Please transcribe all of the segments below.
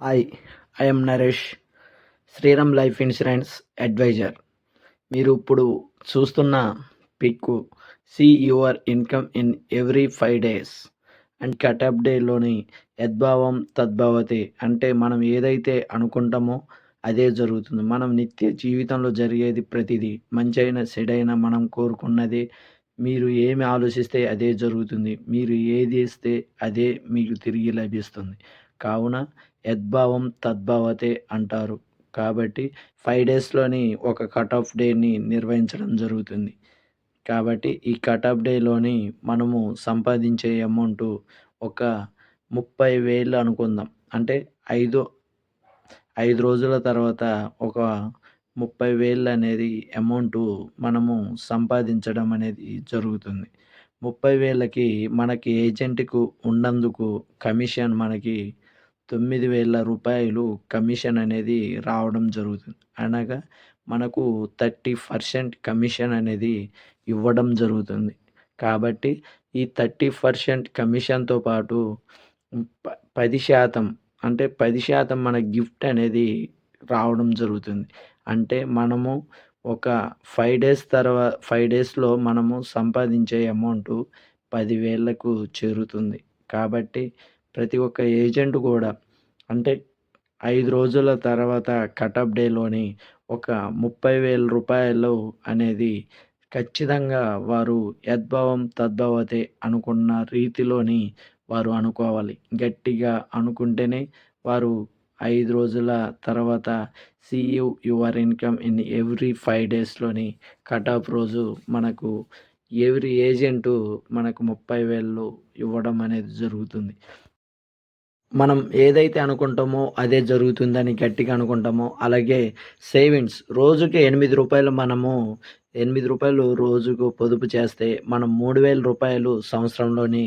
Hi, I'm Naresh, Shriram life insurance advisor. మీరు ఇప్పుడు చూస్తున్న pick see your income in every 5 days and cutoff డేలోని యద్భావం తద్భవతి అంటే మనం ఏదైతే అనుకుంటామో అదే జరుగుతుంది. మనం నిత్య జీవితంలో జరిగేది ప్రతిదీ మంచైనా చెడైనా మనం కోరుకున్నదే. మీరు ఏమి ఆలోచిస్తే అదే జరుగుతుంది. మీరు ఏది ఇస్తే అదే మీకు తిరిగి లభిస్తుంది. కావున యద్భావం తద్భవతే అంటారు. కాబట్టి 5 డేస్‌లోని ఒక కట్ ఆఫ్ డేని నిర్వహించడం జరుగుతుంది. కాబట్టి ఈ కట్ ఆఫ్ డేలోని మనము సంపాదించే అమౌంటు ఒక 30,000 అనుకుందాం. అంటే 5 రోజుల తర్వాత ఒక 30,000 అనేది అమౌంటు మనము సంపాదించడం అనేది జరుగుతుంది. 30,000కి మనకి ఏజెంట్‌కు ఉన్నందుకు కమిషన్ మనకి రూ. 9,000 కమిషన్ అనేది రావడం జరుగుతుంది. అనగా మనకు 30% కమిషన్ అనేది ఇవ్వడం జరుగుతుంది. కాబట్టి ఈ 30% కమిషన్‌తో పాటు 10% అంటే 10% మన గిఫ్ట్ అనేది రావడం జరుగుతుంది. అంటే మనము ఒక 5 డేస్‌లో మనము సంపాదించే అమౌంటు 10,000కు చేరుతుంది. కాబట్టి ప్రతి ఒక్క ఏజెంట్ కూడా అంటే 5 రోజుల తర్వాత కటప్ డేలోని ఒక రూ. 30,000 అనేది ఖచ్చితంగా వారు యద్భావం తద్భవతే అనుకున్న రీతిలోని వారు అనుకోవాలి. గట్టిగా అనుకుంటేనే వారు 5 రోజుల తర్వాత see your income in every 5 డేస్‌లోని కటాఫ్ రోజు మనకు ఎవ్రీ ఏజెంటు మనకు 30,000 ఇవ్వడం అనేది జరుగుతుంది. మనం ఏదైతే అనుకుంటామో అదే జరుగుతుందని గట్టిగా అనుకుంటామో, అలాగే సేవింగ్స్ రోజుకి రూ. 8 మనము రూ. 8 రోజుకు పొదుపు చేస్తే మనం రూ. 3,000 సంవత్సరంలోని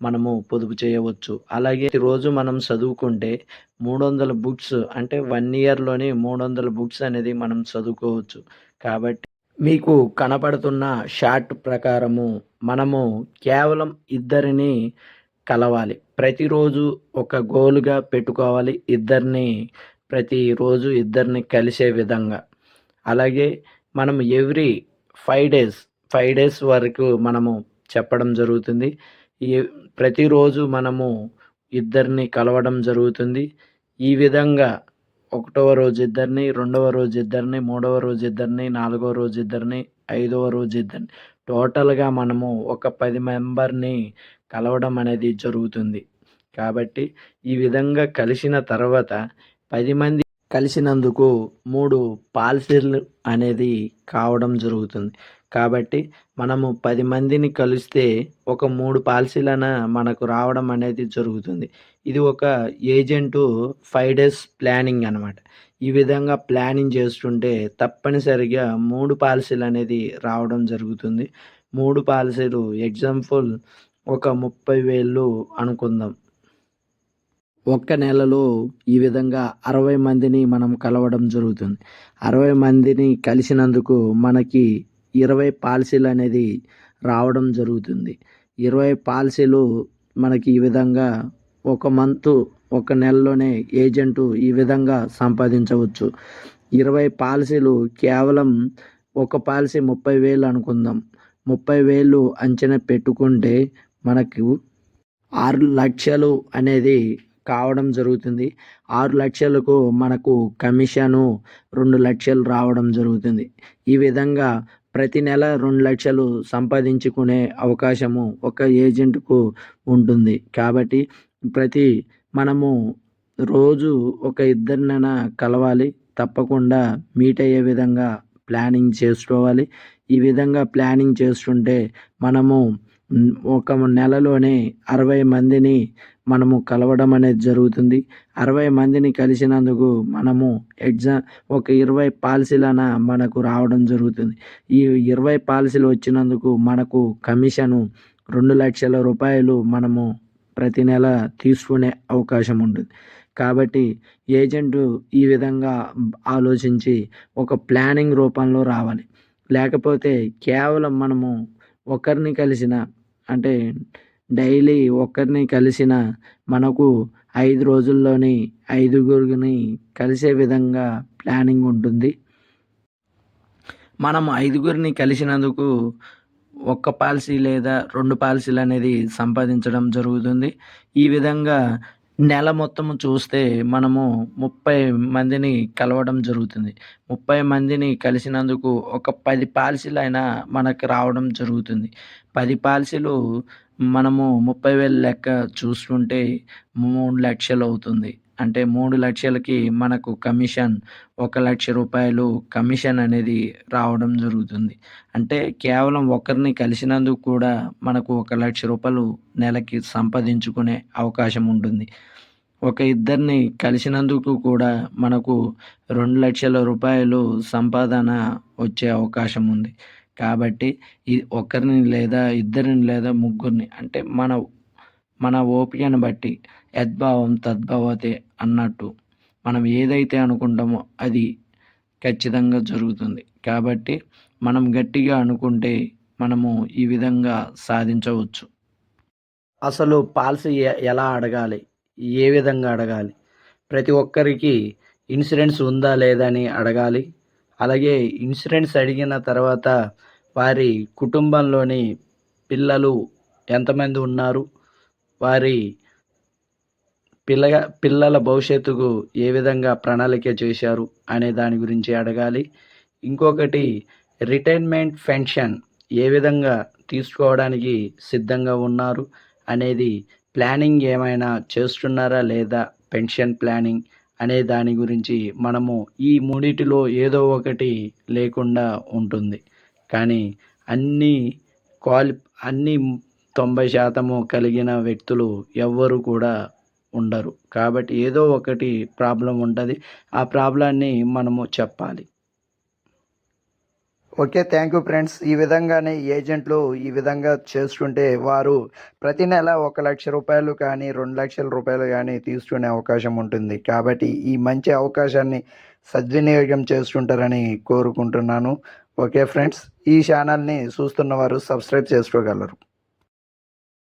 మనము పొదుపు చేయవచ్చు. అలాగే రోజు మనం చదువుకుంటే 300 బుక్స్ అంటే 1 ఇయర్‌లోని 300 బుక్స్ అనేది మనం చదువుకోవచ్చు. కాబట్టి మీకు కనపడుతున్న చార్ట్ ప్రకారము మనము కేవలం ఇద్దరిని కలవాలి. ప్రతిరోజు ఒక గోల్‌గా పెట్టుకోవాలి. ప్రతిరోజు ఇద్దరిని కలిసే విధంగా. అలాగే మనం ఎవ్రీ 5 డేస్ వరకు మనము చెప్పడం జరుగుతుంది. ఈ ప్రతిరోజు మనము ఇద్దరిని కలవడం జరుగుతుంది. ఈ విధంగా ఒకటవ రోజు ఇద్దరిని, రెండవ రోజు ఇద్దరిని, మూడవ రోజు ఇద్దరిని, నాలుగవ రోజు ఇద్దరిని, ఐదవ రోజు ఇద్దరిని టోటల్‌గా మనము ఒక 10 మెంబర్‌ని కలవడం అనేది జరుగుతుంది. కాబట్టి ఈ విధంగా కలిసిన తర్వాత 10 మంది కలిసినందుకు 3 పాలసీలు అనేది కావడం జరుగుతుంది. కాబట్టి మనము 10 మందిని కలిస్తే ఒక 3 పాలసీలన మనకు రావడం అనేది జరుగుతుంది. ఇది ఒక ఏజెంటు 5 డేస్ ప్లానింగ్ అనమాట. ఈ విధంగా ప్లానింగ్ చేస్తుంటే తప్పనిసరిగా 3 పాలసీలు అనేది రావడం జరుగుతుంది. 3 పాలసీలు ఎగ్జాంపుల్ ఒక 30,000 అనుకుందాం. ఒక్క నెలలో ఈ విధంగా 60 మందిని మనం కలవడం జరుగుతుంది. 60 మందిని కలిసినందుకు మనకి 20 పాలసీలు అనేది రావడం జరుగుతుంది. 20 పాలసీలు మనకి ఈ విధంగా ఒక నెలలోనే ఏజెంటు ఈ విధంగా సంపాదించవచ్చు. 20 పాలసీలు కేవలం ఒక పాలసీ 30,000 అనుకుందాం. 30,000 అంచనా పెట్టుకుంటే మనకు 6,00,000 అనేది కావడం జరుగుతుంది. 6,00,000కు మనకు కమిషను 2,00,000 రావడం జరుగుతుంది. ఈ విధంగా ప్రతి నెల 2,00,000 సంపాదించుకునే అవకాశము ఒక ఏజెంట్‌కు ఉంటుంది. కాబట్టి మనము రోజు ఒక ఇద్దరినైనా కలవాలి. తప్పకుండా మీట్ అయ్యే విధంగా ప్లానింగ్ చేసుకోవాలి. ఈ విధంగా ప్లానింగ్ చేస్తుంటే మనము ఒక నెలలోనే 60 మందిని మనము కలవడం అనేది జరుగుతుంది. 60 మందిని కలిసినందుకు మనము ఒక 20 పాలసీలన మనకు రావడం జరుగుతుంది. ఈ 20 పాలసీలు వచ్చినందుకు మనకు కమిషను రూ. 2,00,000 మనము ప్రతి నెల తీసుకునే అవకాశం ఉంటుంది. కాబట్టి ఏజెంటు ఈ విధంగా ఆలోచించి ఒక ప్లానింగ్ రూపంలో రావాలి. లేకపోతే కేవలం మనము ఒకరిని కలిసిన అంటే డైలీ ఒక్కరిని కలిసిన మనకు 5 రోజుల్లోని 5గురిని కలిసే విధంగా ప్లానింగ్ ఉంటుంది. మనం 5గురిని కలిసినందుకు ఒక్క పాలసీ లేదా 2 పాలసీలనేది సంపాదించడం జరుగుతుంది. ఈ విధంగా నెల మొత్తము చూస్తే మనము 30 మందిని కలవడం జరుగుతుంది. 30 మందిని కలిసినందుకు ఒక 10 పాలసీలైనా మనకు రావడం జరుగుతుంది. 10 పాలసీలు మనము 30,000 లెక్క చూసుకుంటే 3,00,000 అవుతుంది. అంటే 3,00,000కి మనకు కమిషన్ రూ. 1,00,000 కమిషన్ అనేది రావడం జరుగుతుంది. అంటే కేవలం ఒకరిని కలిసినందుకు కూడా మనకు రూ. 1,00,000 నెలకి సంపాదించుకునే అవకాశం ఉంటుంది. ఒక ఇద్దరిని కలిసినందుకు కూడా మనకు రూ. 2,00,000 సంపాదన వచ్చే అవకాశం ఉంది. కాబట్టి ఒకరిని లేదా ఇద్దరిని లేదా ముగ్గురిని అంటే మన ఓపికను బట్టి యద్భావం తద్భవతే అన్నట్టు మనం ఏదైతే అనుకుంటామో అది ఖచ్చితంగా జరుగుతుంది. కాబట్టి మనం గట్టిగా అనుకుంటే మనము ఈ విధంగా సాధించవచ్చు. అసలు పాలసీ ఎలా అడగాలి? ఏ విధంగా అడగాలి? ప్రతి ఒక్కరికి ఇన్సూరెన్స్ ఉందా లేదా అని అడగాలి. అలాగే ఇన్సూరెన్స్ అడిగిన తర్వాత వారి కుటుంబంలోని పిల్లలు ఎంతమంది ఉన్నారు? వారి పిల్లల భవిష్యత్తుకు ఏ విధంగా ప్రణాళిక చేశారు అనే దాని గురించి అడగాలి. ఇంకొకటి రిటైర్మెంట్ పెన్షన్ ఏ విధంగా తీసుకోవడానికి సిద్ధంగా ఉన్నారు అనేది ప్లానింగ్ ఏమైనా చేస్తున్నారా లేదా పెన్షన్ ప్లానింగ్ అనే దాని గురించి మనము ఈ మూడిటిలో ఏదో ఒకటి లేకుండా ఉంటుంది. కానీ అన్నీ అన్నీ 90% కలిగిన వ్యక్తులు ఎవ్వరు కూడా ఉండరు. కాబట్టి ఏదో ఒకటి ప్రాబ్లమ్ ఉంటది. ఆ ప్రాబ్లమ్‌ని మనము చెప్పాలి. ఓకే. Thank you friends. ఈ విధంగానే ఏజెంట్లు ఈ విధంగా చేస్తుంటే వారు ప్రతి నెల రూ. 1,00,000 కానీ, రూ. 2,00,000 కానీ తీసుకునే అవకాశం ఉంటుంది. కాబట్టి ఈ మంచి అవకాశాన్ని సద్వినియోగం చేసుకుంటారని కోరుకుంటున్నాను. Okay friends. ఈ ఛానల్‌ని చూస్తున్నవారు సబ్స్క్రైబ్ చేసుకోగలరు.